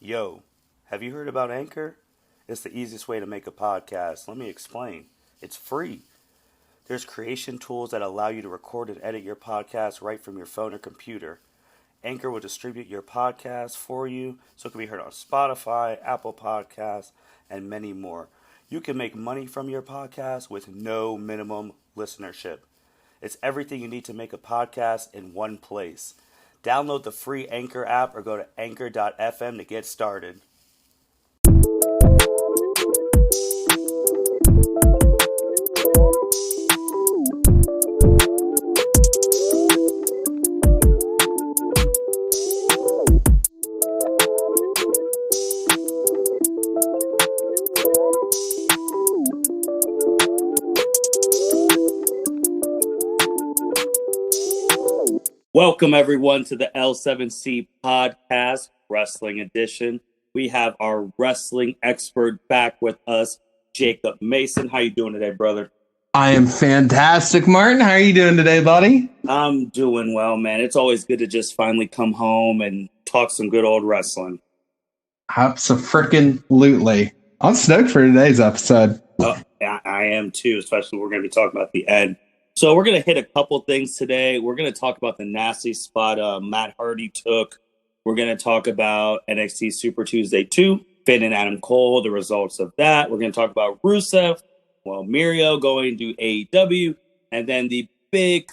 Yo, have you heard about Anchor? It's the easiest way to make a podcast. Let me explain. It's free. There's creation tools that allow you to record and edit your podcast right from your phone or computer. Anchor will distribute your podcast for you so it can be heard on Spotify, Apple Podcasts, and many more. You can make money from your podcast with no minimum listenership. It's everything you need to make a podcast in one place. Download the free Anchor app or go to anchor.fm to get started. Welcome, everyone, to the L7C Podcast, Wrestling Edition. We have our wrestling expert back with us, Jacob Mason. How you doing today, brother? I am fantastic, Martin. How are you doing today, buddy? I'm doing well, man. It's always good to just finally come home and talk some good old wrestling. Abso-freaking-lutely. I'm stoked for today's episode. I am, too, especially we're going to be talking about the end. So we're going to hit a couple things today. We're going to talk about the nasty spot Matt Hardy took. We're going to talk about NXT Super Tuesday 2, Finn and Adam Cole, the results of that. We're going to talk about Rusev, Mirio going to AEW. And then the big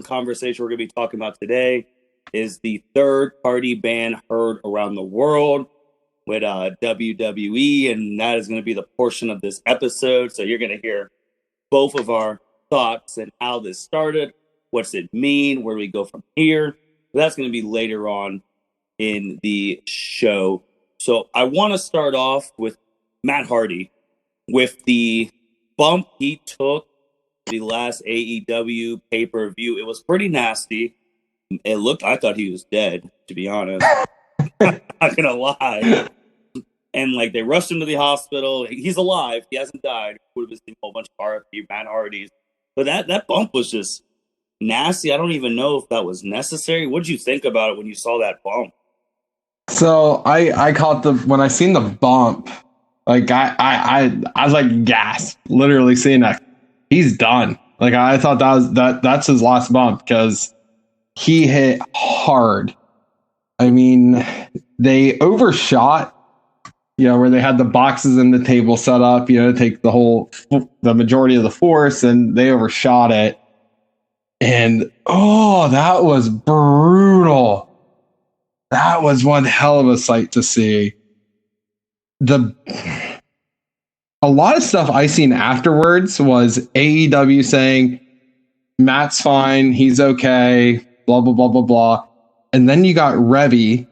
conversation we're going to be talking about today is the third-party ban heard around the world with WWE. And that is going to be the portion of this episode. So you're going to hear both of our thoughts and how this started, what's it mean, where we go from here. That's going to be later on in the show. So I want to start off with Matt Hardy with the bump he took the last AEW pay-per-view. It was pretty nasty. I thought he was dead, to be honest. Not gonna lie. And they rushed him to the hospital. He's alive. He hasn't died. Would have been a whole bunch of RFP Matt Hardys. But that bump was just nasty. I don't even know if that was necessary. What did you think about it when you saw that bump? So I caught when I seen the bump, I was like gasped, literally seeing that he's done. I thought that's his last bump because he hit hard. I mean, they overshot, where they had the boxes and the table set up, to take the majority of the force, and they overshot it. And, that was brutal. That was one hell of a sight to see. A lot of stuff I seen afterwards was AEW saying, Matt's fine, he's okay, blah, blah, blah, blah, blah. And then you got Revy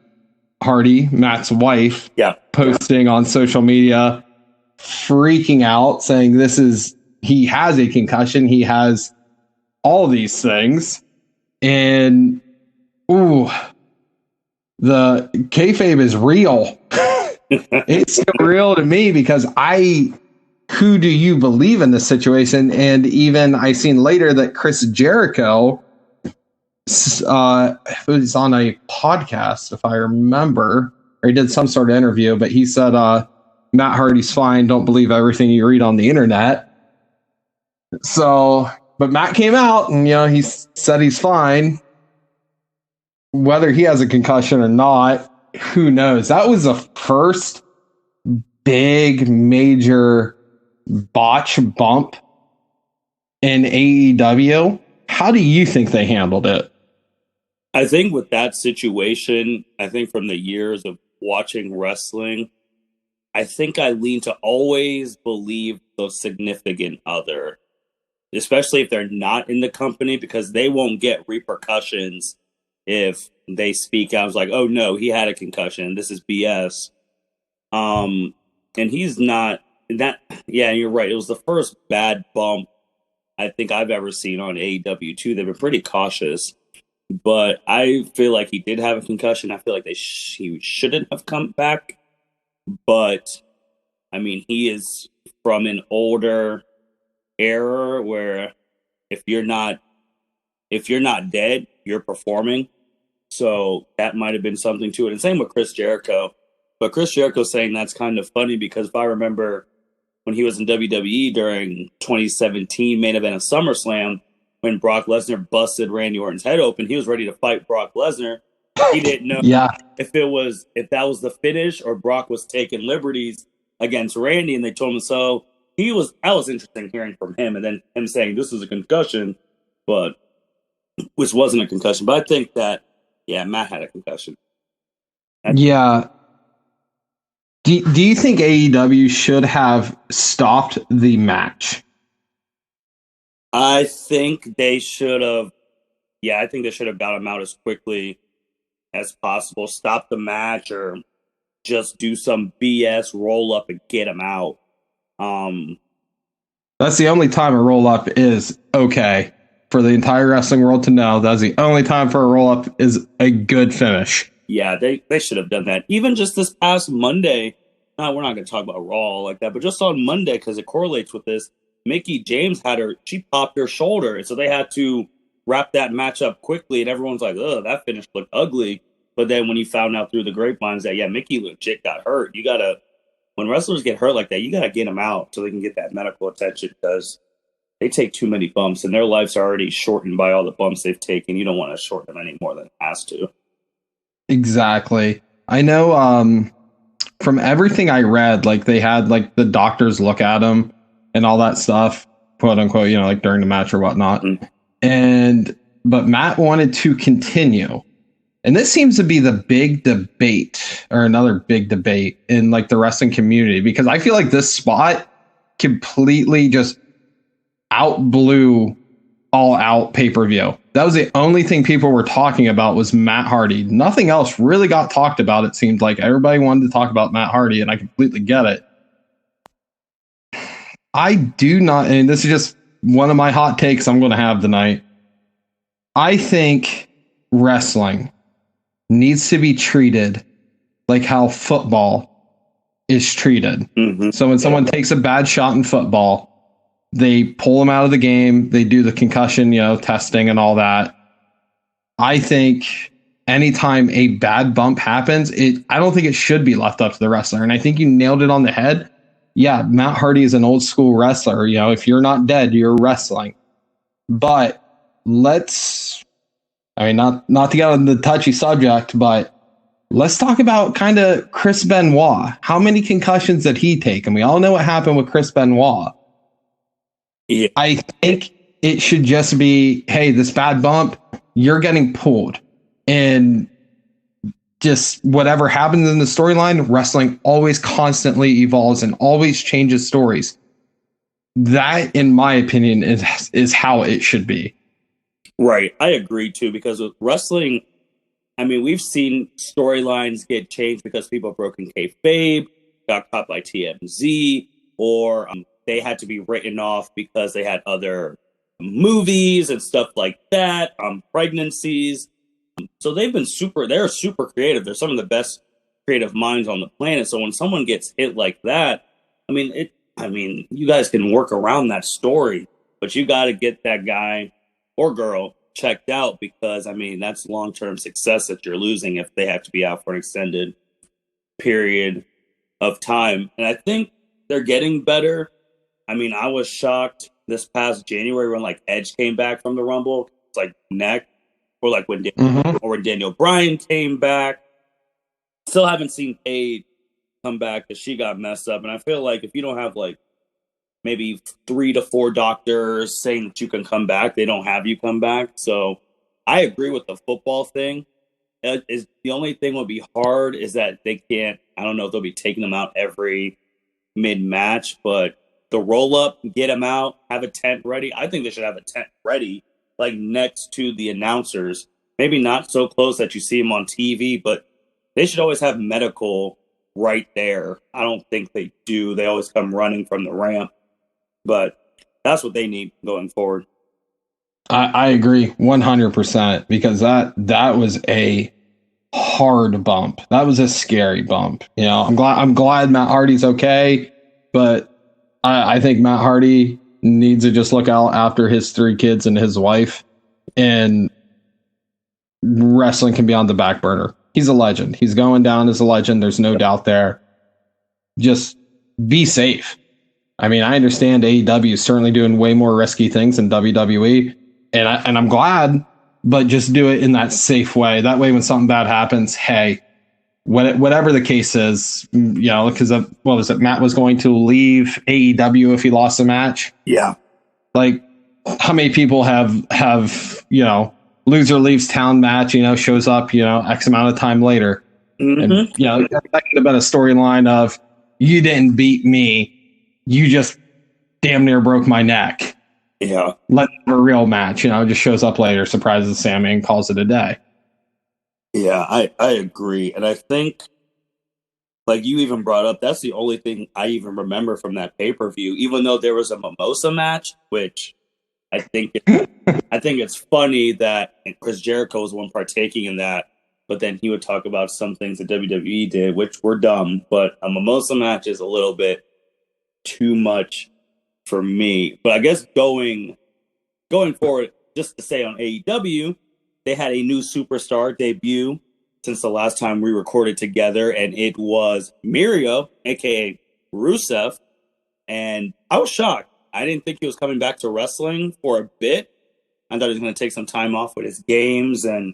Hardy, Matt's wife, posting on social media, freaking out, saying he has a concussion, he has all these things, and the kayfabe is real. It's so real to me because who do you believe in this situation? And even I seen later that Chris Jericho was on a podcast, if I remember, or he did some sort of interview, but he said, Matt Hardy's fine. Don't believe everything you read on the internet. So, but Matt came out and, he said he's fine. Whether he has a concussion or not, who knows? That was the first big major botch bump in AEW. How do you think they handled it? I think with that situation, from the years of watching wrestling, I think I lean to always believe the significant other, especially if they're not in the company, because they won't get repercussions if they speak out. It's like, oh no, he had a concussion. This is BS. And he's not that. Yeah, you're right. It was the first bad bump I think I've ever seen on AEW too. They've been pretty cautious. But I feel like he did have a concussion. I feel like he shouldn't have come back. But, he is from an older era where if you're not dead, you're performing. So that might have been something to it. And same with Chris Jericho. But Chris Jericho's saying that's kind of funny because if I remember when he was in WWE during 2017 main event of SummerSlam, when Brock Lesnar busted Randy Orton's head open, he was ready to fight Brock Lesnar. He didn't know if that was the finish or Brock was taking liberties against Randy, and they told him so. That was interesting hearing from him, and then him saying this is a concussion, which wasn't a concussion. But I think that Matt had a concussion. Yeah. Do you think AEW should have stopped the match? I think they should have. Yeah, I think they should have got him out as quickly as possible. Stop the match or just do some BS roll up and get him out. That's the only time a roll up is okay for the entire wrestling world to know. That's the only time for a roll up is a good finish. Yeah, they should have done that. Even just this past Monday. No, we're not going to talk about Raw like that, but just on Monday, because it correlates with this, Mickie James she popped her shoulder, and so they had to wrap that match up quickly, and everyone's like, "Oh, that finish looked ugly." But then when you found out through the grapevines that Mickie legit got hurt, when wrestlers get hurt like that, you gotta get them out so they can get that medical attention because they take too many bumps, and their lives are already shortened by all the bumps they've taken. You don't want to shorten them any more than it has to. Exactly. I know. From everything I read, like they had like the doctors look at him and all that stuff, quote unquote, like during the match or whatnot. Mm-hmm. But Matt wanted to continue. And this seems to be the big debate or another big debate in like the wrestling community, because I feel like this spot completely just outblew All Out pay-per-view. That was the only thing people were talking about was Matt Hardy. Nothing else really got talked about. It seemed like everybody wanted to talk about Matt Hardy, and I completely get it. I do not, and this is just one of my hot takes I'm going to have tonight. I think wrestling needs to be treated like how football is treated. Mm-hmm. So when someone takes a bad shot in football, they pull them out of the game. They do the concussion, testing and all that. I think anytime a bad bump happens, I don't think it should be left up to the wrestler. And I think you nailed it on the head. Yeah, Matt Hardy is an old school wrestler. If you're not dead, you're wrestling. But not to get on the touchy subject, but let's talk about kind of Chris Benoit. How many concussions did he take? And we all know what happened with Chris Benoit. Yeah. I think it should just be, hey, this bad bump, you're getting pulled. And just whatever happens in the storyline, wrestling always constantly evolves and always changes stories. That, in my opinion, is how it should be. Right. I agree, too, because with wrestling, we've seen storylines get changed because people have broken kayfabe, got caught by TMZ, or they had to be written off because they had other movies and stuff like that, pregnancies. So they're super creative. They're some of the best creative minds on the planet. So when someone gets hit like that, you guys can work around that story, but you got to get that guy or girl checked out because, that's long-term success that you're losing if they have to be out for an extended period of time. And I think they're getting better. I was shocked this past January when Edge came back from the Rumble. It's like neck, or when Daniel Bryan came back. Still haven't seen Paige come back because she got messed up. And I feel like if you don't have maybe 3 to 4 doctors saying that you can come back, they don't have you come back. So I agree with the football thing. The only thing would be hard is that they can't. I don't know if they'll be taking them out every mid-match, but the roll-up, get them out, have a tent ready. I think they should have a tent ready, next to the announcers. Maybe not so close that you see them on TV, but they should always have medical right there. I don't think they do. They always come running from the ramp. But that's what they need going forward. I agree 100% because that was a hard bump. That was a scary bump. I'm glad Matt Hardy's okay, but I think Matt Hardy needs to just look out after his 3 kids and his wife, and wrestling can be on the back burner. he's a legend. He's going down as a legend. There's no doubt there. Just be safe. I mean, I understand AEW is certainly doing way more risky things than WWE, and I'm glad, but just do it in that safe way. That way, when something bad happens, hey, whatever the case is, because what was it? Matt was going to leave AEW if he lost a match. Yeah. Like, how many people have loser leaves town match, shows up, X amount of time later. Mm-hmm. And, that could have been a storyline of, you didn't beat me. You just damn near broke my neck. Yeah. Let's have a real match, just shows up later, surprises Sammy and calls it a day. Yeah, I agree. And I think, like you even brought up, that's the only thing I even remember from that pay-per-view, even though there was a mimosa match, which I think it's funny that Chris Jericho was the one partaking in that, but then he would talk about some things that WWE did, which were dumb, but a mimosa match is a little bit too much for me. But I guess going forward, just to say on AEW, they had a new superstar debut since the last time we recorded together, and it was Mirio, aka Rusev, and I was shocked. I didn't think he was coming back to wrestling for a bit. I thought he was going to take some time off with his games and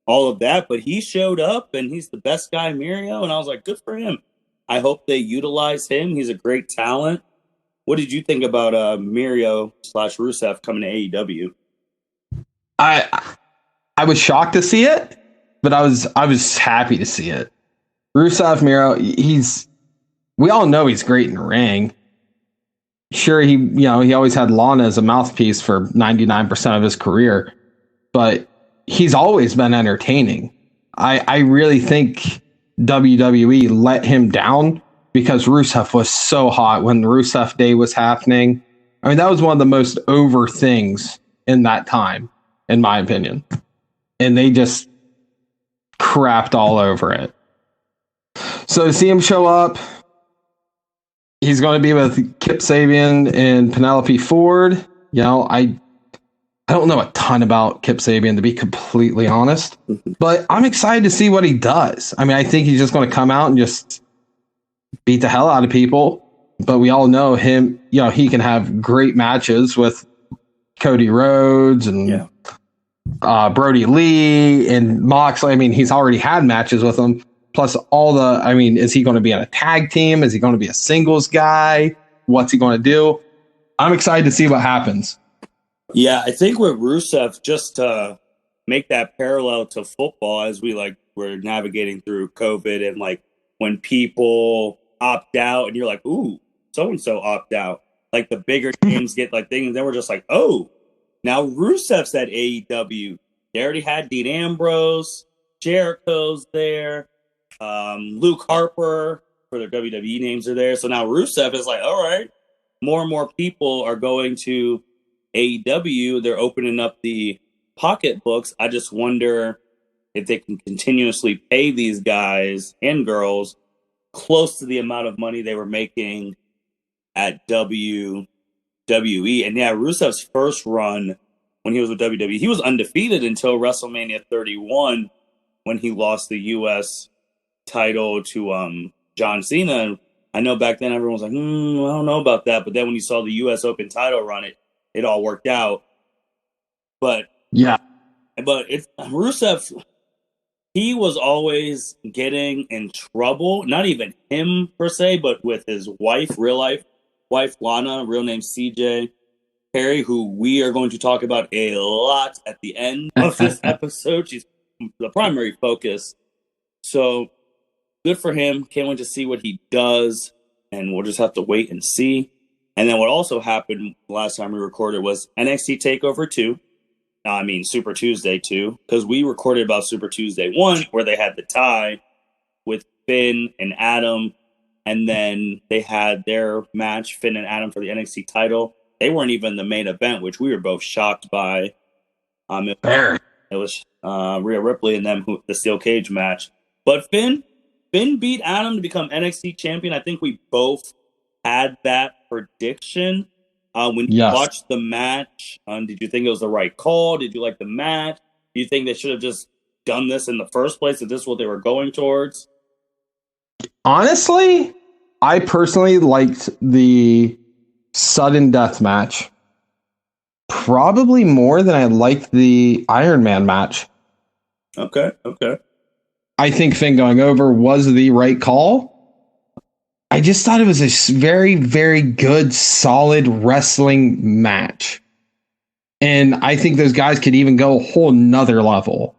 all of that, but he showed up, and he's the best guy, Mirio, and I was like, good for him. I hope they utilize him. He's a great talent. What did you think about Mirio / Rusev coming to AEW? I was shocked to see it, but I was happy to see it. Rusev Miro, we all know he's great in the ring. Sure, he always had Lana as a mouthpiece for 99% of his career, but he's always been entertaining. I really think WWE let him down because Rusev was so hot when the Rusev Day was happening. I mean, that was one of the most over things in that time, in my opinion. And they just crapped all over it. So to see him show up, he's going to be with Kip Sabian and Penelope Ford. I don't know a ton about Kip Sabian, to be completely honest, but I'm excited to see what he does. I mean, I think he's just going to come out and just beat the hell out of people. But we all know him, he can have great matches with Cody Rhodes and Brody Lee and Moxley. I mean, he's already had matches with them. Plus is he going to be in a tag team? Is he going to be a singles guy? What's he going to do? I'm excited to see what happens. Yeah, I think with Rusev, just to make that parallel to football as we're navigating through COVID, and when people opt out and you're like, ooh, so-and-so opt out. Like the bigger teams get things, and then we're just like, oh, now Rusev's at AEW. They already had Dean Ambrose, Jericho's there, Luke Harper for their WWE names are there. So now Rusev is like, all right, more and more people are going to AEW. They're opening up the pocketbooks. I just wonder if they can continuously pay these guys and girls close to the amount of money they were making at WWE. And yeah, Rusev's first run when he was with WWE, he was undefeated until WrestleMania 31 when he lost the U.S. title to John Cena. I know back then everyone was like, I don't know about that. But then when you saw the U.S. Open title run, it all worked out. But yeah, it's Rusev. He was always getting in trouble. Not even him per se, but with his wife, real life wife Lana, real name CJ Perry, who we are going to talk about a lot at the end of this episode. She's the primary focus. So good for him. Can't wait to see what he does, and we'll just have to wait and see. And then what also happened last time we recorded was NXT TakeOver 2. Super Tuesday 2, because we recorded about Super Tuesday 1, where they had the tie with Finn and Adam, and then they had their match, Finn and Adam, for the NXT title. They weren't even the main event, which we were both shocked by. It was Rhea Ripley and them, the steel cage match. But Finn beat Adam to become NXT champion. I think we both had that prediction. When you watched the match, did you think it was the right call? Did you like the match? Do you think they should have just done this in the first place, if this is what they were going towards? Honestly, I personally liked the sudden death match probably more than I liked the Iron Man match. Okay. I think Finn going over was the right call. I just thought it was a very, very good, solid wrestling match. And I think those guys could even go a whole nother level.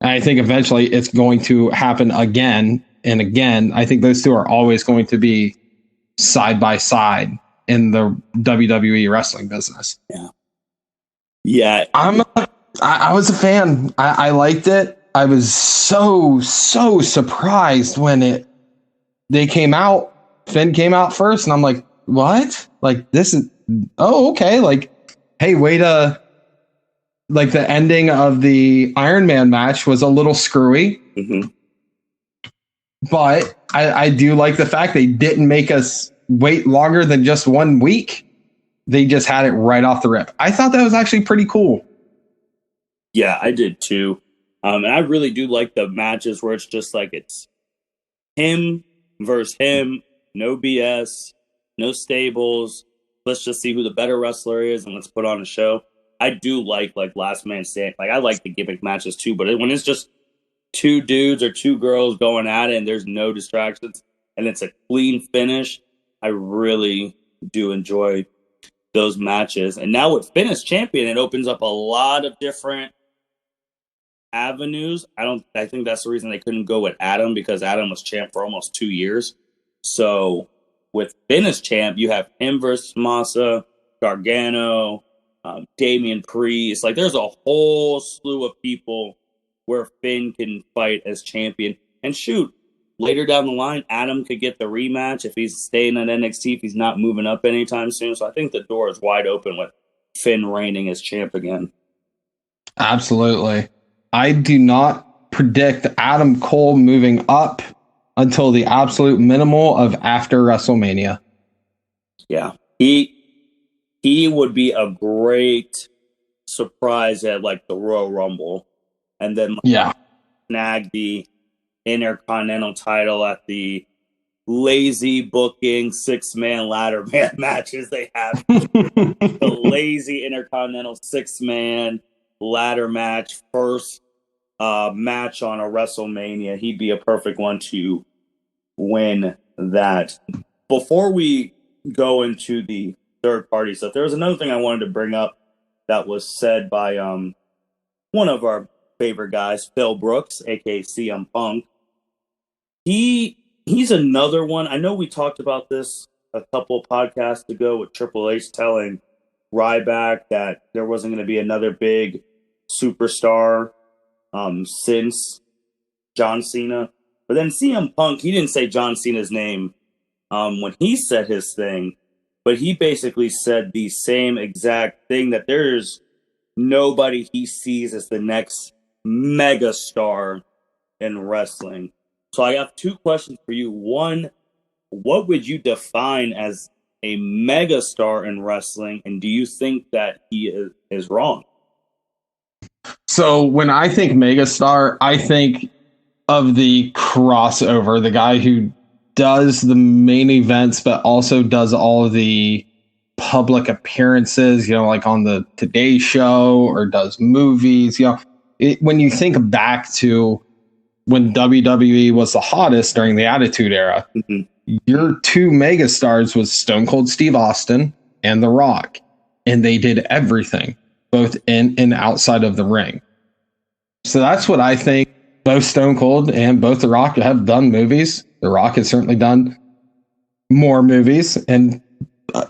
And I think eventually it's going to happen again and again. I think those two are always going to be side by side in the WWE wrestling business. Yeah. I was a fan. I liked it. I was so surprised when they came out. Finn came out first, and I'm like, what? Like, this is, oh, okay. Like, hey, like the ending of the Iron Man match was a little screwy. Mm-hmm. But I do like the fact they didn't make us wait longer than just 1 week. They just had it right off the rip. I thought that was actually pretty cool. Yeah, I did too. And I really do like the matches where it's just like it's him versus him, no BS, no stables. Let's just see who the better wrestler is and let's put on a show. I do like last man standing. Like I like the gimmick matches too, but when it's just two dudes or two girls going at it and there's no distractions and it's a clean finish, I really do enjoy those matches. And now with Finn as champion, it opens up a lot of different avenues. I think that's the reason they couldn't go with Adam, because Adam was champ for almost 2 years. So with Finn as champ, you have him versus Massa, Gargano, Damian Priest. Like there's a whole slew of people where Finn can fight as champion. And shoot, later down the line, Adam could get the rematch if he's staying at NXT, if he's not moving up anytime soon. So I think the door is wide open with Finn reigning as champ again. Absolutely. I do not predict Adam Cole moving up until the absolute minimal of after WrestleMania. Yeah. He would be a great surprise at like the Royal Rumble. And then snag the Intercontinental title at the lazy booking 6-man ladder man matches they have. The lazy Intercontinental 6-man ladder match, first match on a WrestleMania. He'd be a perfect one to win that. Before we go into the third party stuff, there was another thing I wanted to bring up that was said by one of our favorite guys, Phil Brooks, aka CM Punk. He's another one. I know we talked about this a couple podcasts ago with Triple H telling Ryback that there wasn't going to be another big superstar since John Cena. But then CM Punk, he didn't say John Cena's name when he said his thing, but he basically said the same exact thing, that there's nobody he sees as the next megastar in wrestling. So I have two questions for you. One, what would you define as a megastar in wrestling, and do you think that he is wrong? So when I think megastar, I think of the crossover, the guy who does the main events, but also does all of the public appearances, like on the Today Show, or does movies, when you think back to when WWE was the hottest during the Attitude Era, your two megastars was Stone Cold Steve Austin and The Rock. And they did everything, both in and outside of the ring. So that's what I think. Both Stone Cold and both The Rock have done movies. The Rock has certainly done more movies and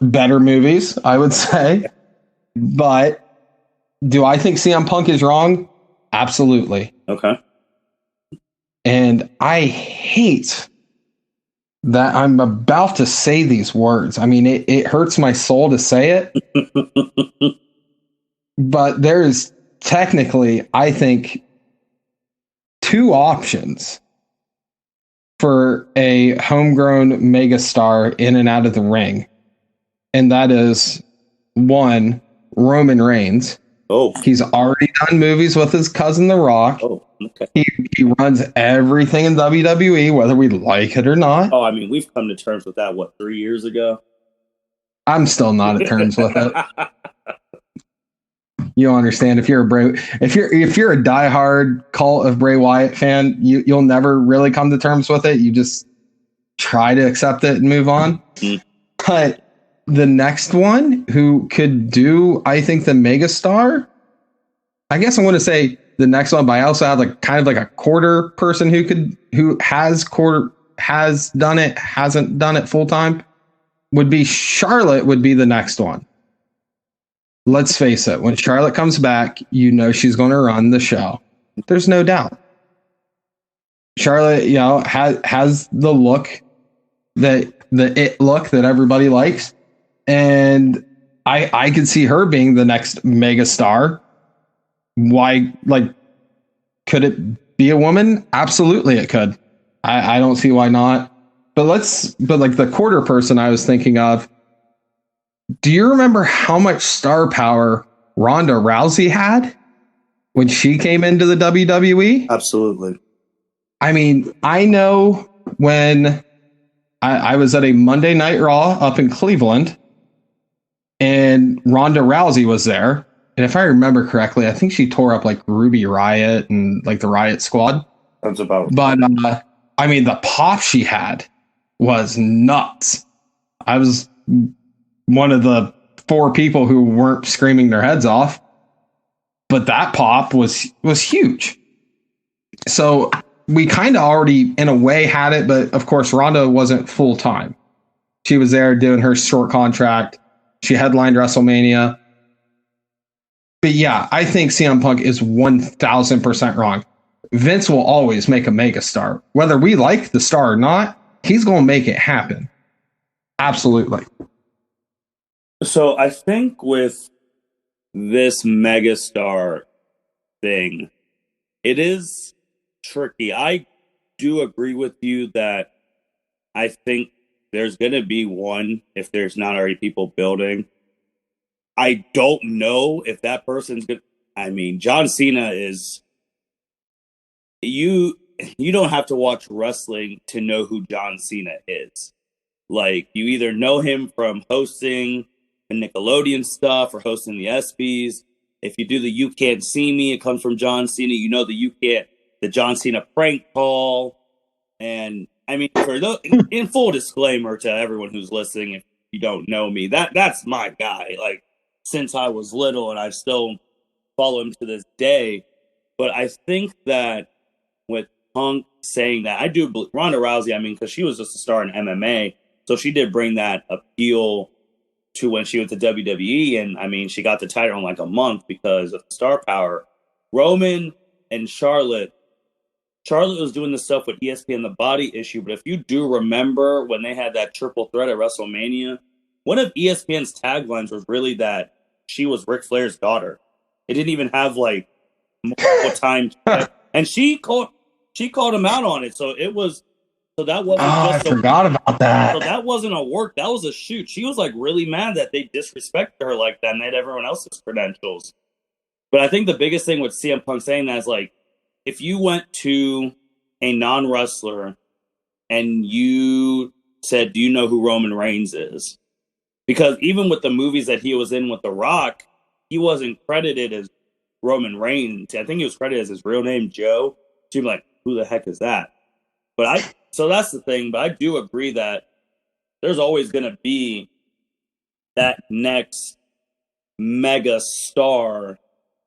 better movies, I would say. But do I think CM Punk is wrong? Absolutely. Okay. And I hate that I'm about to say these words. I mean, it hurts my soul to say it. But there's technically, I think, two options for a homegrown megastar in and out of the ring. And that is, one, Roman Reigns. Oh, He's already done movies with his cousin The Rock. oh, okay. He runs everything in WWE, whether we like it or not. Oh, I mean, we've come to terms with that, 3 years ago? I'm still not at terms with it. You don't understand. If you're a diehard Cult of Bray Wyatt fan, you'll never really come to terms with it. You just try to accept it and move on. Mm. But the next one who could do, I think, the megastar, I guess I'm going to say the next one, but I also have kind of a quarter person who has done it, hasn't done it full time, would be Charlotte would be the next one. Let's face it, when Charlotte comes back, she's going to run the show. There's no doubt. Charlotte, has the look the it look that everybody likes. And I could see her being the next megastar. Why, could it be a woman? Absolutely it could. I don't see why not. But the quarter person I was thinking of, do you remember how much star power Ronda Rousey had when she came into the WWE? Absolutely. I mean, I know when I was at a Monday Night Raw up in Cleveland and Ronda Rousey was there. And if I remember correctly, I think she tore up Ruby Riott and the Riott Squad. That's about. But I mean, the pop she had was nuts. I was one of the 4 people who weren't screaming their heads off, but that pop was huge. So we kind of already, in a way, had it, but of course, Ronda wasn't full time. She was there doing her short contract. She headlined WrestleMania. But yeah, I think CM Punk is 1,000% wrong. Vince will always make a megastar. Whether we like the star or not, he's going to make it happen. Absolutely. So I think with this megastar thing, it is tricky. I do agree with you that I think there's going to be one if there's not already people building. I don't know if that person's going to. I mean, John Cena is. You don't have to watch wrestling to know who John Cena is. You either know him from hosting the Nickelodeon stuff or hosting the ESPYs. If you do the You Can't See Me, it comes from John Cena. You know the John Cena prank call. And I mean, in full disclaimer to everyone who's listening, if you don't know me, that's my guy. Since I was little, and I still follow him to this day. But I think that with Punk saying that, I do believe Ronda Rousey, I mean, because she was just a star in MMA, so she did bring that appeal to when she was at WWE, and I mean, she got the title in a month because of the star power. Roman and Charlotte was doing the stuff with ESPN, the body issue, but if you do remember when they had that triple threat at WrestleMania, one of ESPN's taglines was really that she was Ric Flair's daughter. It didn't even have multiple times, and she called him out on it. So that wasn't. I forgot about that. So that wasn't a work. That was a shoot. She was really mad that they disrespected her like that and they had everyone else's credentials. But I think the biggest thing with CM Punk saying that is if you went to a non-wrestler and you said, "Do you know who Roman Reigns is?" Because even with the movies that he was in with The Rock, he wasn't credited as Roman Reigns. I think he was credited as his real name, Joe. So you'd be who the heck is that? So that's the thing. But I do agree that there's always going to be that next mega star.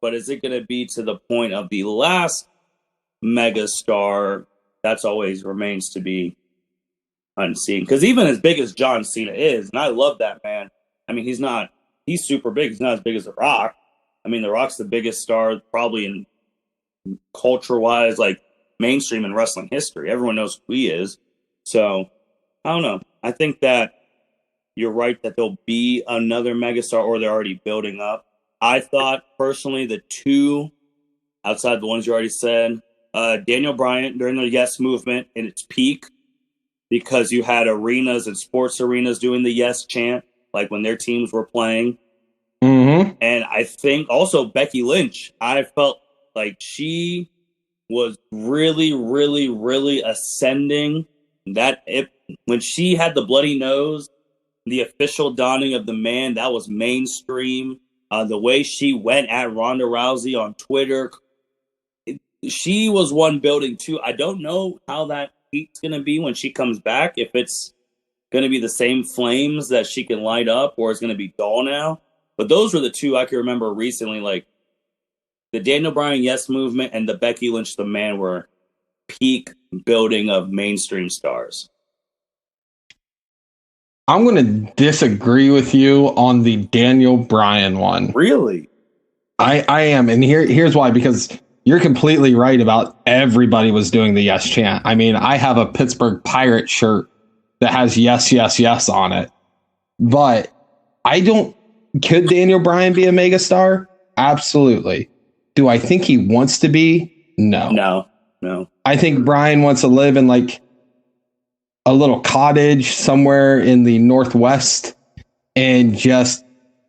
But is it going to be to the point of the last mega star? That's always remains to be unseen. Because even as big as John Cena is, and I love that man. I mean, he's super big. He's not as big as The Rock. I mean, The Rock's the biggest star probably in culture-wise, mainstream in wrestling history. Everyone knows who he is. So, I don't know. I think that you're right that there'll be another megastar, or they're already building up. I thought, personally, the 2, outside the ones you already said, Daniel Bryan during the Yes movement in its peak, because you had arenas and sports arenas doing the Yes chant, when their teams were playing. Mm-hmm. And I think also Becky Lynch, I felt like she was really, really, really ascending. When she had the bloody nose, the official donning of the man, that was mainstream. The way she went at Ronda Rousey on Twitter, she was one building too. I don't know how that heat's going to be when she comes back, if it's going to be the same flames that she can light up or it's going to be dull now. But those were the two I can remember recently, like the Daniel Bryan Yes movement and the Becky Lynch the Man were peak building of mainstream stars. I'm going to disagree with you on the Daniel Bryan one. Really? I am. And here's why, because you're completely right about everybody was doing the yes chant. I mean, I have a Pittsburgh Pirate shirt that has yes, yes, yes on it. But could Daniel Bryan be a megastar? Absolutely. Do I think he wants to be? No. I think Bryan wants to live in like a little cottage somewhere in the Northwest and just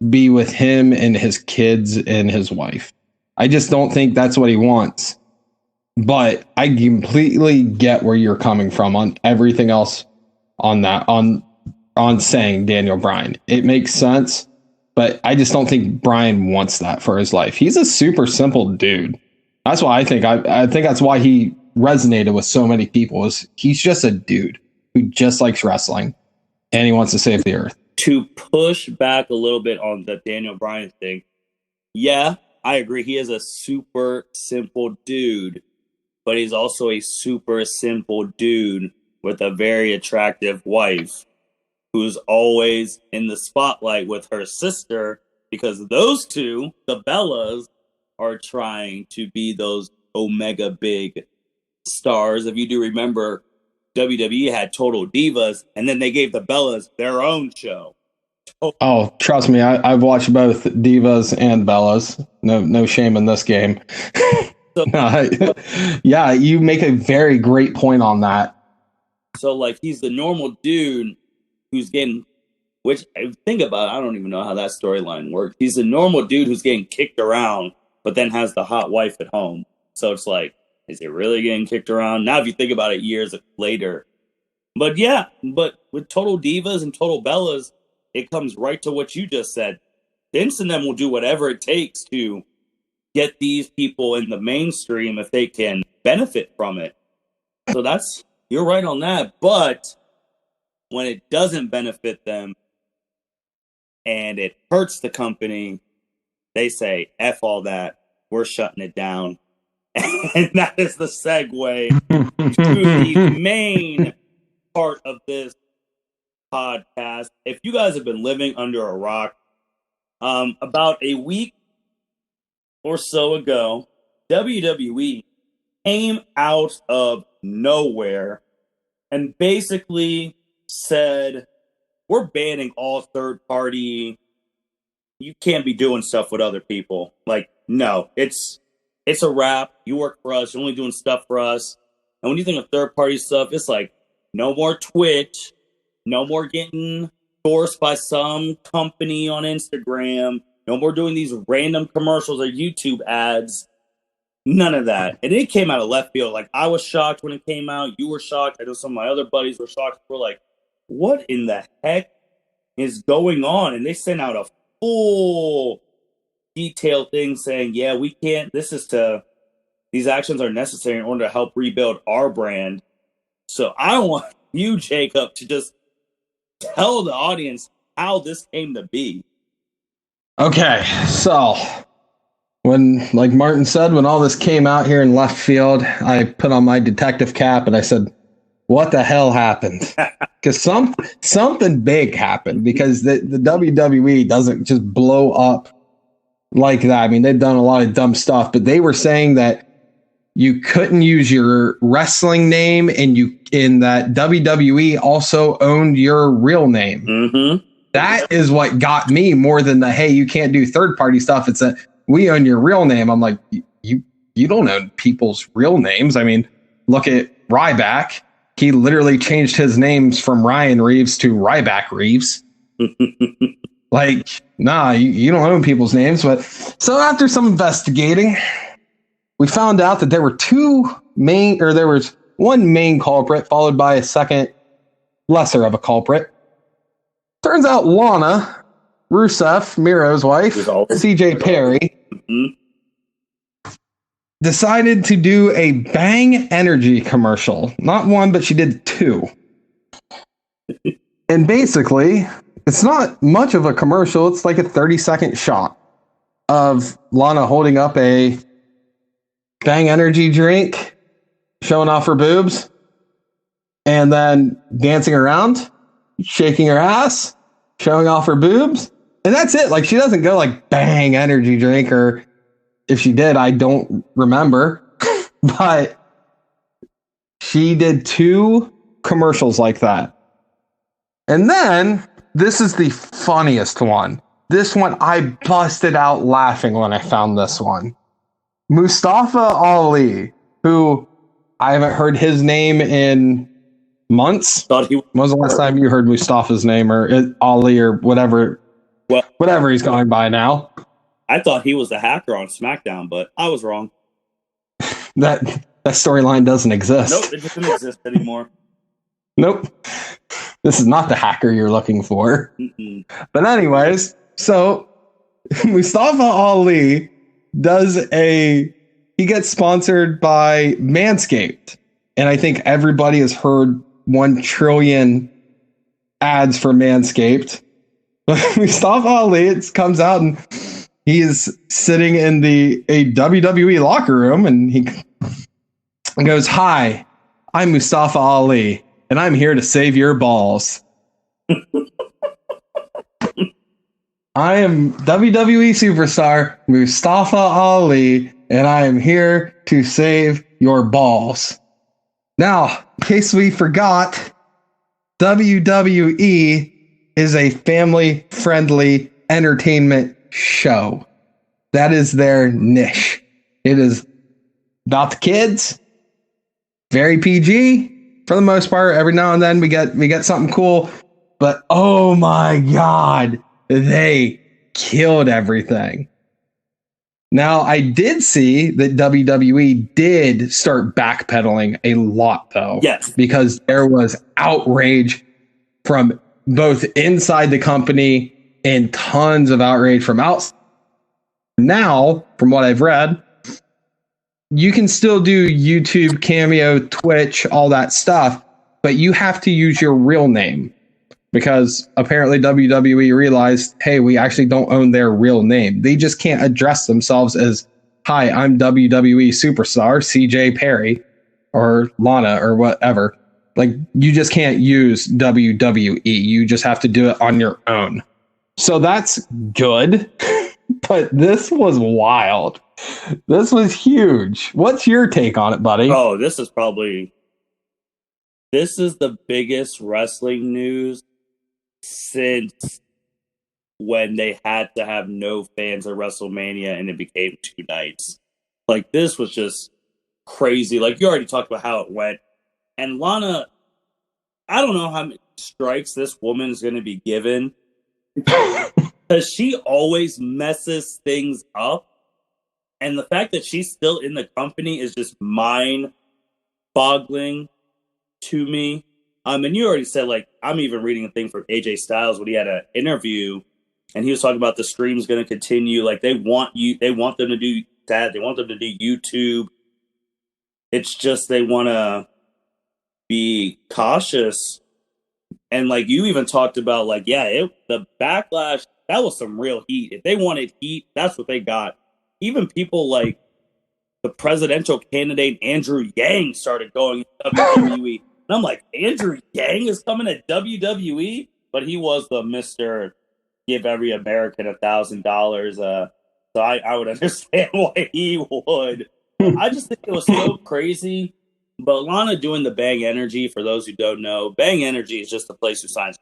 be with him and his kids and his wife. I just don't think that's what he wants. But I completely get where you're coming from on everything else on that, on saying Daniel Bryan. It makes sense, but I just don't think Bryan wants that for his life. He's a super simple dude. That's why I think that's why he resonated with so many people. Is he's just a dude who just likes wrestling and he wants to save the earth. To push back a little bit on the Daniel Bryan thing, yeah, I agree. He is a super simple dude, but he's also a super simple dude with a very attractive wife who's always in the spotlight with her sister, because those two, the Bellas, are trying to be those omega big stars. If you do remember, WWE had Total Divas, and then they gave the Bellas their own show. Oh, trust me, I've watched both Divas and Bellas. No shame in this game. So, yeah, you make a very great point on that. So, like, he's the normal dude who's getting, which, think about it, I don't even know how that storyline works. He's the normal dude who's getting kicked around, but then has the hot wife at home. So it's like, is he really getting kicked around? Now, if you think about it years later. But yeah, but with Total Divas and Total Bellas, it comes right to what you just said. Vince and them will do whatever it takes to get these people in the mainstream if they can benefit from it. So you're right on that. But when it doesn't benefit them and it hurts the company, they say, F all that. We're shutting it down. And that is the segue to the main part of this podcast. If you guys have been living under a rock, about a week or so ago, WWE came out of nowhere and basically said, we're banning all third party. You can't be doing stuff with other people. Like, no, it's a wrap. You work for us. You're only doing stuff for us. And when you think of third party stuff, it's like no more Twitch, no more getting endorsed by some company on Instagram, no more doing these random commercials or YouTube ads. None of that. And it came out of left field. Like, I was shocked when it came out. You were shocked. I know some of my other buddies were shocked. We're like, what in the heck is going on? And they sent out a full detailed thing saying, yeah, we can't, these actions are necessary in order to help rebuild our brand. So I want you, Jacob, to just tell the audience how this came to be. Okay, so when, like Martin said, when all this came out here in left field, I put on my detective cap and I said, what the hell happened? Because something big happened, because the WWE doesn't just blow up like that. I mean, they've done a lot of dumb stuff, but they were saying that you couldn't use your wrestling name, and in that WWE also owned your real name. Mm-hmm. That is what got me more than the, hey, you can't do third party stuff. It's a, we own your real name. I'm like, you don't own people's real names. I mean, look at Ryback. He literally changed his names from Ryan Reeves to Ryback Reeves. Like, nah, you don't own people's names. But so after some investigating, we found out that there was one main culprit followed by a second lesser of a culprit. Turns out Lana, Rusev, Miro's wife, CJ Perry, decided to do a Bang Energy commercial. Not one, but she did two. And basically, it's not much of a commercial. It's like a 30-second shot of Lana holding up a Bang Energy drink, showing off her boobs, and then dancing around, shaking her ass, showing off her boobs. And that's it. Like, she doesn't go like Bang Energy drink, or if she did, I don't remember. But she did two commercials like that. And then, this is the funniest one. This one, I busted out laughing when I found this one. Mustafa Ali, who I haven't heard his name in months. When was the last time you heard Mustafa's name, or Ali, or whatever? Whatever he's going by now. I thought he was the hacker on SmackDown, but I was wrong. That storyline doesn't exist. Nope, it doesn't exist anymore. Nope. This is not the hacker you're looking for. Mm-mm. But anyways, so Mustafa Ali he gets sponsored by Manscaped. And I think everybody has heard 1 trillion ads for Manscaped. But Mustafa Ali comes out and he is sitting in a WWE locker room, and he goes, "Hi, I'm Mustafa Ali, and I'm here to save your balls." I am WWE superstar Mustafa Ali, and I am here to save your balls. Now, in case we forgot, WWE is a family-friendly entertainment show. That is their niche. It is about the kids, very PG for the most part. Every now and then we get something cool, but oh my God, they killed everything. Now, I did see that WWE did start backpedaling a lot, though. Yes. Because there was outrage from both inside the company and tons of outrage from outside. Now, from what I've read, you can still do YouTube, Cameo, Twitch, all that stuff, but you have to use your real name. Because apparently WWE realized, hey, we actually don't own their real name. They just can't address themselves as, "Hi, I'm WWE superstar CJ Perry," or Lana, or whatever. Like, you just can't use WWE. You just have to do it on your own. So that's good. But this was wild. This was huge. What's your take on it, buddy? Oh, this is the biggest wrestling news since when they had to have no fans at WrestleMania and it became 2 nights. Like, this was just crazy. Like, you already talked about how it went. And Lana, I don't know how many strikes this woman's going to be given. Because she always messes things up. And the fact that she's still in the company is just mind-boggling to me. And you already said, like, I'm even reading a thing from AJ Styles when he had an interview, and he was talking about the stream's going to continue. Like, they want them to do that. They want them to do YouTube. It's just they want to be cautious. And, like, you even talked about, like, the backlash, that was some real heat. If they wanted heat, that's what they got. Even people like the presidential candidate Andrew Yang started going to WWE. And I'm like, Andrew Yang is coming to WWE? But he was the Mr. Give every American $1,000. So I would understand why he would. I just think it was so crazy. But Lana doing the Bang Energy, for those who don't know, Bang Energy is just the place who signs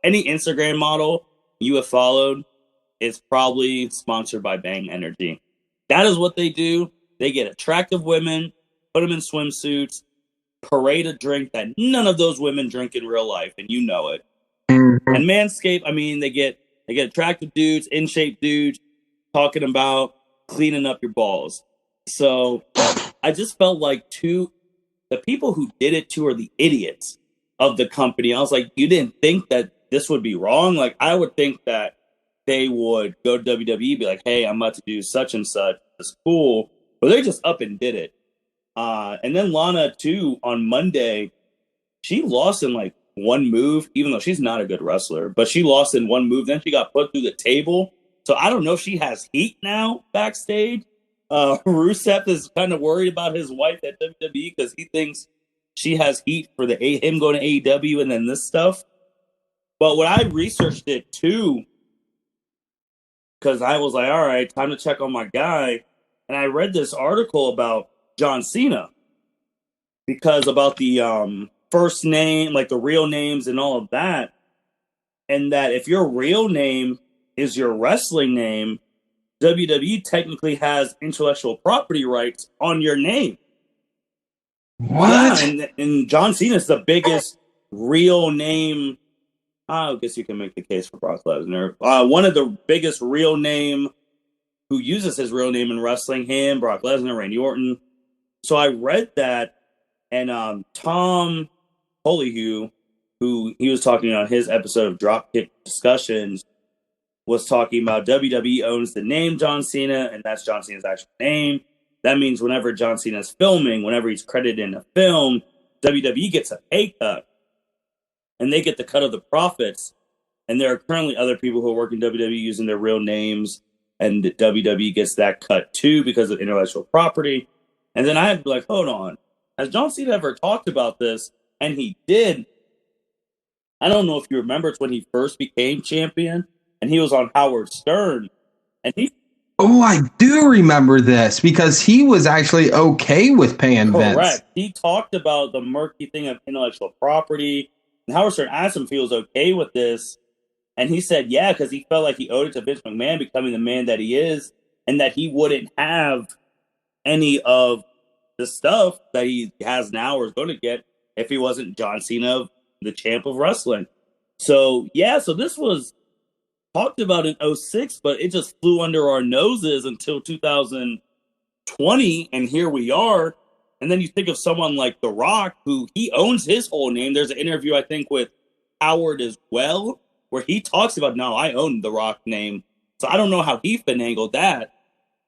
any Instagram model you have followed is probably sponsored by Bang Energy. That is what they do. They get attractive women, put them in swimsuits, parade a drink that none of those women drink in real life, and you know it. Mm-hmm. And Manscaped, I mean, they get get attractive dudes, in shape dudes talking about cleaning up your balls. So I just felt like the people who did it to are the idiots of the company. I was like, you didn't think that this would be wrong? Like, I would think that they would go to WWE, be like, hey, I'm about to do such and such. It's cool. But they just up and did it. And then Lana, too, on Monday, she lost in like one move, even though she's not a good wrestler. But she lost in one move. Then she got put through the table. So I don't know if she has heat now backstage. Rusev is kind of worried about his wife at WWE because he thinks she has heat for him going to AEW and then this stuff. But when I researched it too, because I was like, all right, time to check on my guy. And I read this article about John Cena because about the first name, like the real names and all of that. And that if your real name is your wrestling name, WWE technically has intellectual property rights on your name. What? Yeah, and John Cena is the biggest real name. I guess you can make the case for Brock Lesnar. One of the biggest real name who uses his real name in wrestling, him, Brock Lesnar, Randy Orton. So I read that, and Tom Holyhue, who he was talking on his episode of Dropkick Discussions, was talking about WWE owns the name John Cena, and that's John Cena's actual name. That means whenever John Cena's filming, whenever he's credited in a film, WWE gets a pay cut. And they get the cut of the profits. And there are currently other people who work in WWE using their real names, and WWE gets that cut too because of intellectual property. And then I had to be like, hold on. Has John Cena ever talked about this? And he did. I don't know if you remember, it's when he first became champion. And he was on Howard Stern. And Oh, I do remember this because he was actually okay with paying Vince. Correct. He talked about the murky thing of intellectual property. And Howard Stern asked him if he was okay with this. And he said, yeah, because he felt like he owed it to Vince McMahon becoming the man that he is. And that he wouldn't have any of the stuff that he has now or is going to get if he wasn't John Cena, the champ of wrestling. So, yeah, so this was talked about in 2006, but it just flew under our noses until 2020, and here we are. And then you think of someone like The Rock, who he owns his whole name. There's an interview, I think, with Howard as well, where he talks about, no, I own The Rock name. So I don't know how he finagled that,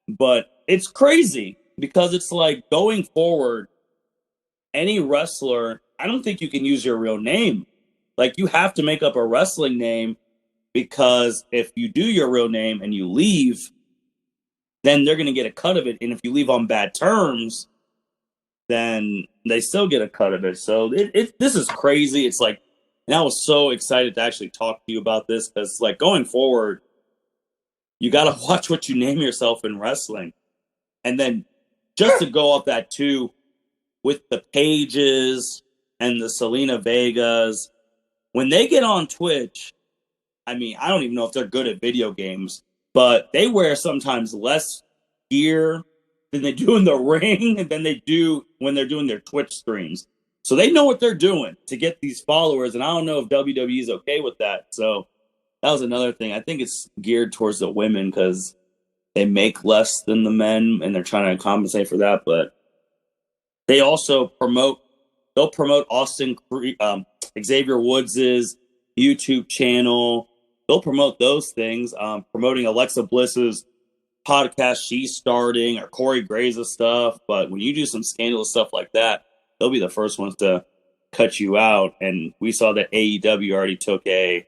but it's crazy because it's like going forward, any wrestler, I don't think you can use your real name. Like, you have to make up a wrestling name. Because if you do your real name and you leave, then they're going to get a cut of it. And if you leave on bad terms, then they still get a cut of it. So this is crazy. It's like, and I was so excited to actually talk to you about this because, like, going forward, you got to watch what you name yourself in wrestling. And then just to go off that too, with the Pages and the Selena Vegas, when they get on Twitch, I mean, I don't even know if they're good at video games, but they wear sometimes less gear than they do in the ring and than they do when they're doing their Twitch streams. So they know what they're doing to get these followers, and I don't know if WWE is okay with that. So that was another thing. I think it's geared towards the women because they make less than the men, and they're trying to compensate for that. But they also they'll promote Xavier Woods' YouTube channel. They'll promote those things, promoting Alexa Bliss's podcast she's starting or Corey Graves' stuff. But when you do some scandalous stuff like that, they'll be the first ones to cut you out. And we saw that AEW already took a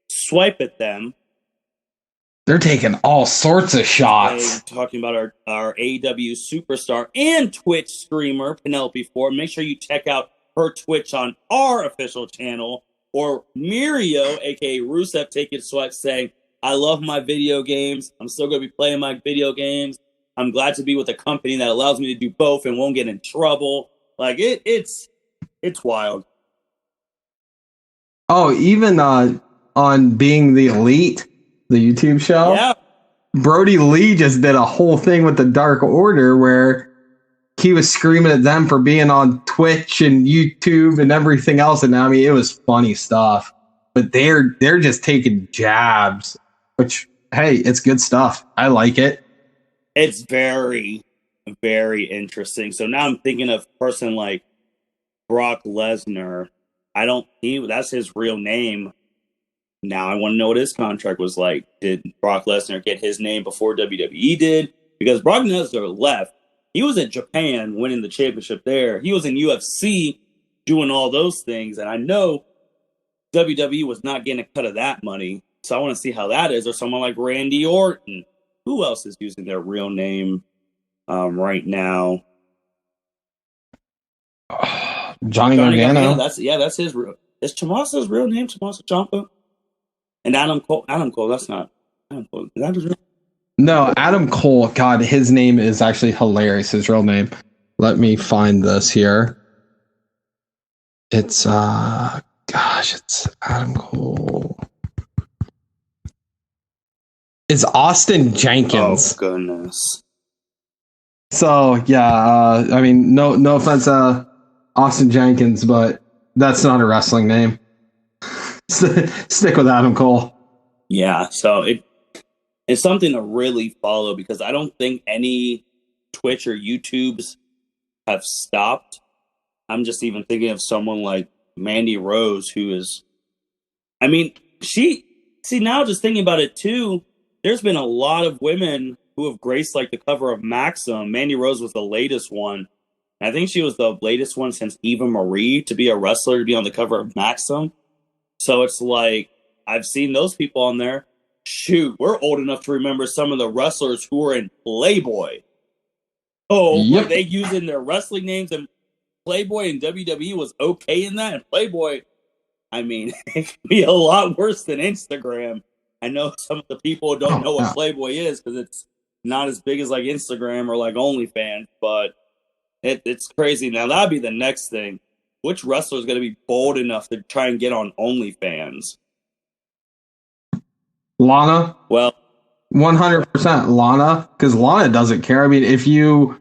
swipe at them. They're taking all sorts of shots. Talking about our AEW superstar and Twitch streamer, Penelope Ford. Make sure you check out her Twitch on our official channel. Or Mirio, a.k.a. Rusev, taking sweats saying, I love my video games. I'm still going to be playing my video games. I'm glad to be with a company that allows me to do both and won't get in trouble. Like, it's wild. Oh, even on Being the Elite, the YouTube show, yeah, Brody Lee just did a whole thing with the Dark Order where he was screaming at them for being on Twitch and YouTube and everything else. And I mean, it was funny stuff, but they're just taking jabs which, hey, it's good stuff. I like it. It's very, very interesting. So now I'm thinking of a person like Brock Lesnar. That's his real name. Now I want to know what his contract was like. Did Brock Lesnar get his name before WWE did? Because Brock Lesnar left. He was in Japan winning the championship there. He was in UFC doing all those things. And I know WWE was not getting a cut of that money. So I want to see how that is. Or someone like Randy Orton. Who else is using their real name right now? Johnny Gargano. That's his real. Is Tommaso's real name Tommaso Ciampa? And Adam Cole. That's not Adam Cole. Is that his real? No, Adam Cole. God, his name is actually hilarious. His real name. Let me find this here. It's it's Adam Cole. It's Austin Jenkins. Oh goodness. So yeah, I mean, no offense, Austin Jenkins, but that's not a wrestling name. Stick with Adam Cole. Yeah, so it's something to really follow because I don't think any Twitch or YouTubes have stopped. I'm just even thinking of someone like Mandy Rose, who is, I mean, now just thinking about it too, there's been a lot of women who have graced like the cover of Maxim. Mandy Rose was the latest one. I think she was the latest one since Eva Marie to be a wrestler, to be on the cover of Maxim. So it's like, I've seen those people on there. Shoot, we're old enough to remember some of the wrestlers who were in Playboy. Oh, Yep. Were they using their wrestling names and Playboy and WWE was okay in that? And Playboy, I mean, it can be a lot worse than Instagram. I know some of the people don't know what Playboy is because it's not as big as like Instagram or like OnlyFans, but it's crazy. Now, that'd be the next thing. Which wrestler is going to be bold enough to try and get on OnlyFans? Lana? Well, 100% Lana, because Lana doesn't care. I mean, if you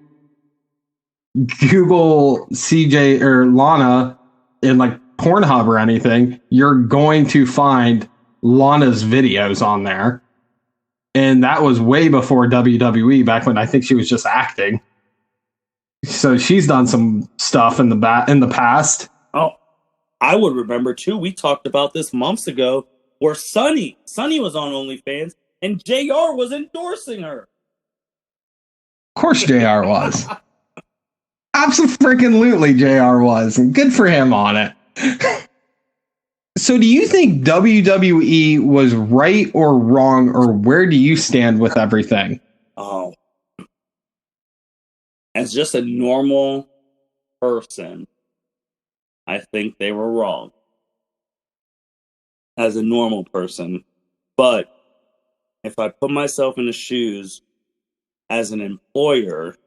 Google CJ or Lana in like Pornhub or anything, you're going to find Lana's videos on there. And that was way before WWE, back when I think she was just acting. So she's done some stuff in the past. Oh, I would remember too. We talked about this months ago where Sunny was on OnlyFans and JR was endorsing her. Of course JR was. Absolutely JR was. And good for him on it. So do you think WWE was right or wrong, or where do you stand with everything? Oh. As just a normal person, I think they were wrong. As a normal person. But if I put myself in the shoes as an employer,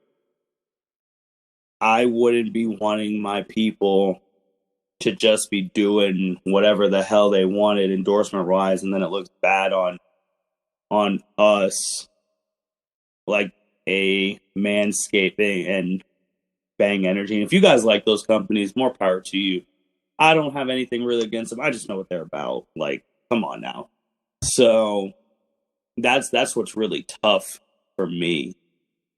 I wouldn't be wanting my people to just be doing whatever the hell they wanted endorsement-wise, and then it looks bad on us, like a Manscaping and Bang Energy. And if you guys like those companies, more power to you. I don't have anything really against them. I just know what they're about. Like, come on now. So that's what's really tough for me.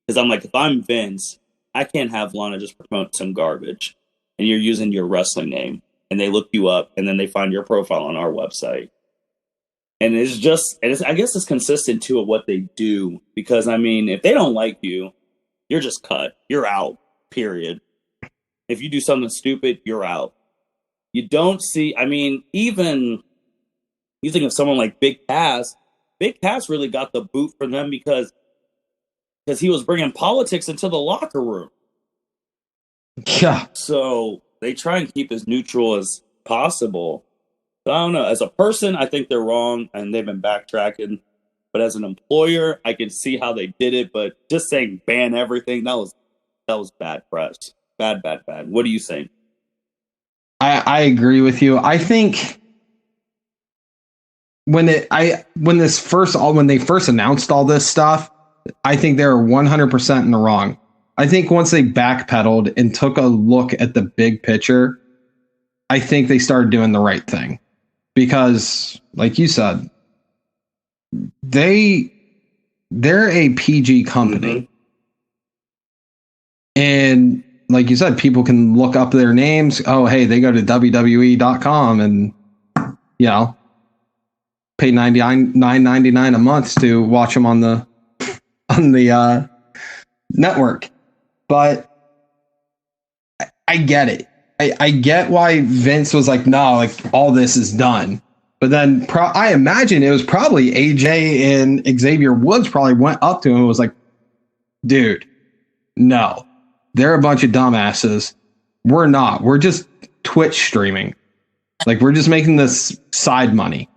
Because I'm like, if I'm Vince, I can't have Lana just promote some garbage. And you're using your wrestling name. And they look you up. And then they find your profile on our website. And I guess it's consistent too of what they do. Because, I mean, if they don't like you, you're just cut. You're out. Period. If you do something stupid, you're out. You don't see, I mean, even you think of someone like Big Cass. Big Cass really got the boot for them because he was bringing politics into the locker room. Yeah. So they try and keep as neutral as possible. So I don't know. As a person, I think they're wrong and they've been backtracking. But as an employer, I can see how they did it. But just saying ban everything, that was bad press. Bad. What do you think? I agree with you. I think when they first announced all this stuff, I think they were 100% in the wrong. I think once they backpedaled and took a look at the big picture, I think they started doing the right thing. Because, like you said, they're a PG company. Mm-hmm. And like you said, people can look up their names. Oh, hey, they go to WWE.com and, pay $9.99 a month to watch them on the network. But I get it. I get why Vince was like, no, like all this is done. But then I imagine it was probably AJ and Xavier Woods probably went up to him and was like, dude, no, they're a bunch of dumbasses. We're not. We're just Twitch streaming. Like, we're just making this side money.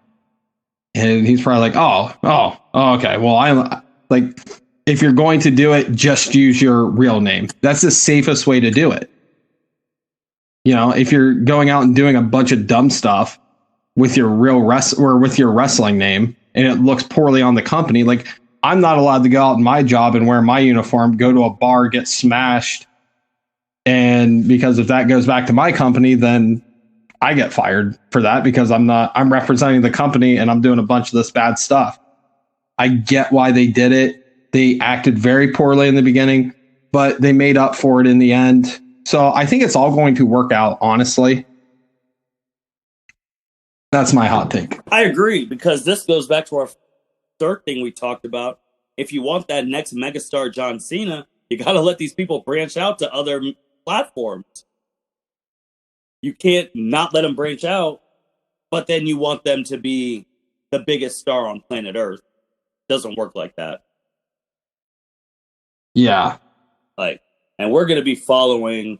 And he's probably like, oh, okay. Well, I'm like, if you're going to do it, just use your real name. That's the safest way to do it. If you're going out and doing a bunch of dumb stuff with your with your wrestling name and it looks poorly on the company, like, I'm not allowed to go out in my job and wear my uniform, go to a bar, get smashed. And because if that goes back to my company, then I get fired for that because I'm representing the company and I'm doing a bunch of this bad stuff. I get why they did it. They acted very poorly in the beginning, but they made up for it in the end. So I think it's all going to work out, honestly. That's my hot take. I agree, because this goes back to our third thing we talked about. If you want that next megastar John Cena, you got to let these people branch out to other platforms. You can't not let them branch out, but then you want them to be the biggest star on planet Earth. Doesn't work like that. Yeah. And we're going to be following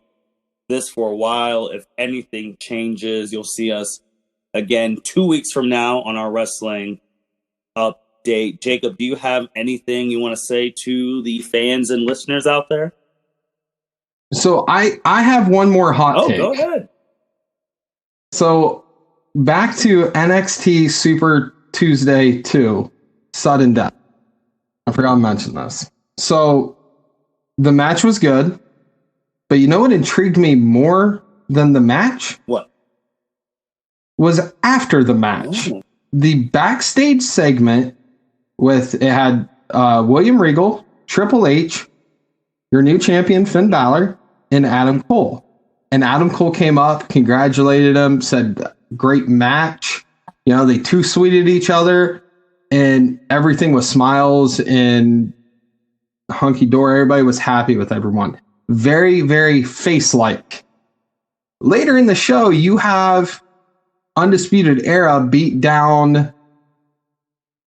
this for a while. If anything changes, you'll see us again 2 weeks from now on our wrestling update. Jacob, do you have anything you want to say to the fans and listeners out there? So I have one more hot take. Go ahead. So back to NXT Super Tuesday 2, sudden death. I forgot to mention this. So the match was good, but you know what intrigued me more than the match? What? Was after the match. Oh. The backstage segment it had William Regal, Triple H, your new champion Finn Balor, and Adam Cole. And Adam Cole came up, congratulated him, said, great match. They two-sweeted each other, and everything was smiles and hunky-dory. Everybody was happy with everyone. Very, very face-like. Later in the show, you have Undisputed Era beat down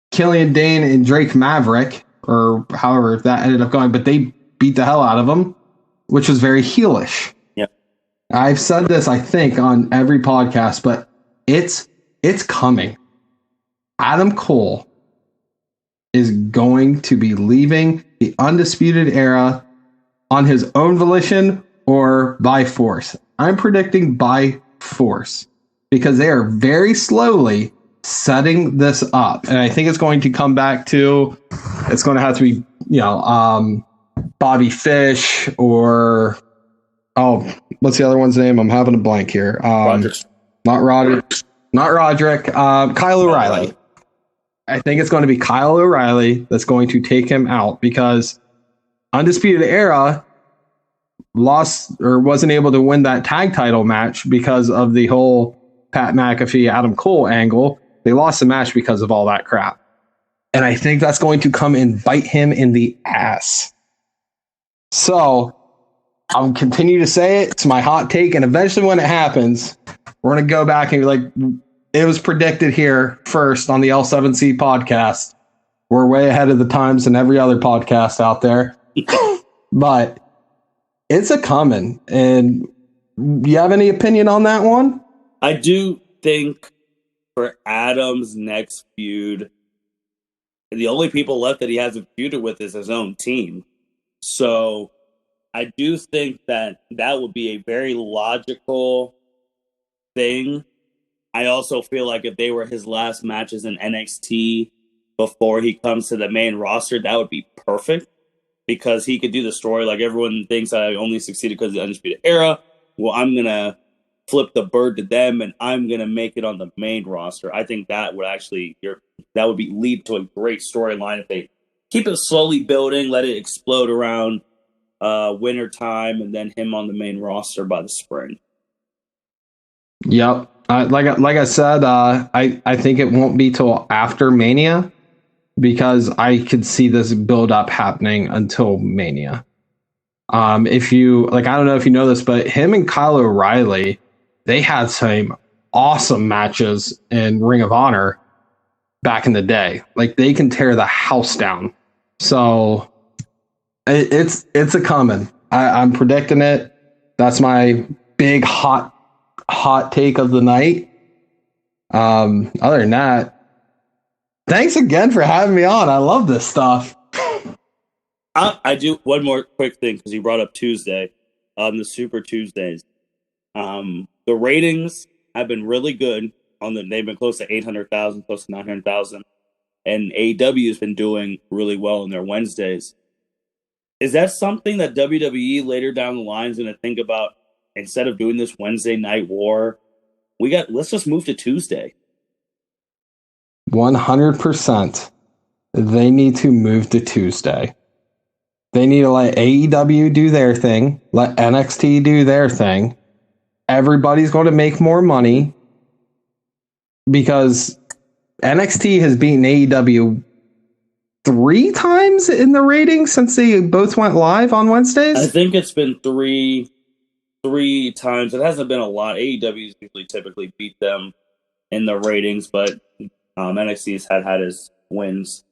Killian Dane and Drake Maverick, or however that ended up going, but they beat the hell out of them, which was very heelish. I've said this, I think, on every podcast, but it's coming. Adam Cole is going to be leaving the Undisputed Era on his own volition or by force. I'm predicting by force because they are very slowly setting this up. And I think it's going to come back to, it's going to have to be, Bobby Fish or... Oh, what's the other one's name? I'm having a blank here. Not Roderick. Kyle O'Reilly. I think it's going to be Kyle O'Reilly that's going to take him out because Undisputed Era lost or wasn't able to win that tag title match because of the whole Pat McAfee, Adam Cole angle. They lost the match because of all that crap. And I think that's going to come and bite him in the ass. So I'll continue to say it. It's my hot take. And eventually when it happens, we're going to go back and be like, it was predicted here first on the L7C podcast. We're way ahead of the times than every other podcast out there. But it's a coming. And you have any opinion on that one? I do think for Adam's next feud, the only people left that he hasn't feuded with is his own team. So I do think that would be a very logical thing. I also feel like if they were his last matches in NXT before he comes to the main roster, that would be perfect because he could do the story like everyone thinks I only succeeded because of the Undisputed Era. Well, I'm going to flip the bird to them and I'm going to make it on the main roster. I think that would actually, that would lead to a great storyline if they keep it slowly building, let it explode around winter time, and then him on the main roster by the spring. Yep. Like I said, I think it won't be till after Mania, because I could see this build up happening until Mania. If you I don't know if you know this, but him and Kyle O'Reilly, they had some awesome matches in Ring of Honor back in the day. Like, they can tear the house down. So it's a coming. I'm predicting it. That's my big hot take of the night. Other than that, thanks again for having me on. I love this stuff. I do one more quick thing, because you brought up Tuesday, the Super Tuesdays. The ratings have been really good. They've been close to 800,000, close to 900,000, and AEW has been doing really well on their Wednesdays. Is that something that WWE later down the line is going to think about? Instead of doing this Wednesday night war, let's just move to Tuesday. 100%. They need to move to Tuesday. They need to let AEW do their thing, let NXT do their thing. Everybody's going to make more money, because NXT has beaten AEW 3 times in the ratings since they both went live on Wednesdays. I think it's been three times. It hasn't been a lot. AEW's usually typically beat them in the ratings, but NXT's had his wins.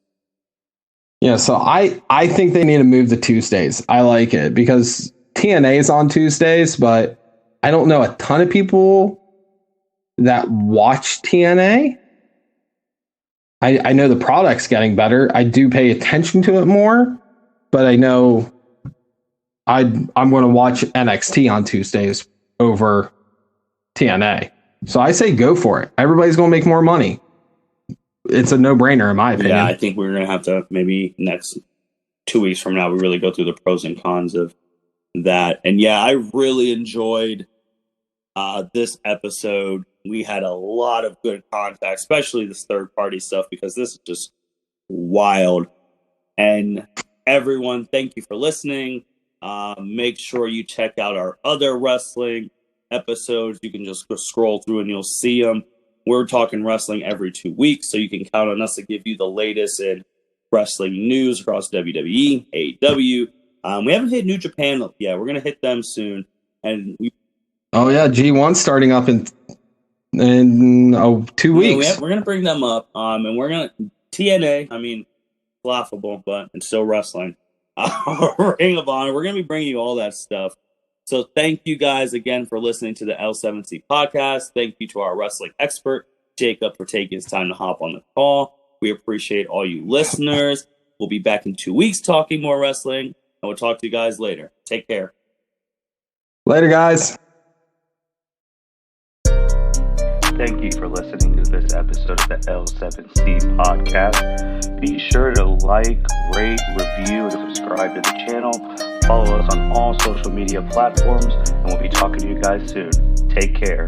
Yeah, so I think they need to move to Tuesdays. I like it, because TNA is on Tuesdays, but I don't know a ton of people that watch TNA. I know the product's getting better. I do pay attention to it more, but I know I'm going to watch NXT on Tuesdays over TNA. So I say go for it. Everybody's going to make more money. It's a no-brainer, in my opinion. Yeah, I think we're going to have to, maybe next 2 weeks from now, we really go through the pros and cons of that. And yeah, I really enjoyed this episode. We had a lot of good contact, especially this third-party stuff, because this is just wild. And everyone, thank you for listening. Make sure you check out our other wrestling episodes. You can just go scroll through and you'll see them. We're talking wrestling every 2 weeks, so you can count on us to give you the latest in wrestling news across WWE, AEW. We haven't hit New Japan yet. We're going to hit them soon. And oh, yeah, G1 starting up in 2 weeks. We're going to bring them up. And we're going to... TNA, I mean, laughable, but it's still wrestling. Ring of Honor. We're going to be bringing you all that stuff. So thank you guys again for listening to the L7C podcast. Thank you to our wrestling expert, Jacob, for taking his time to hop on the call. We appreciate all you listeners. We'll be back in 2 weeks talking more wrestling, and we'll talk to you guys later. Take care. Later, guys. Thank you for listening to this episode of the L7C podcast. Be sure to like, rate, review, and subscribe to the channel. Follow us on all social media platforms, and we'll be talking to you guys soon. Take care.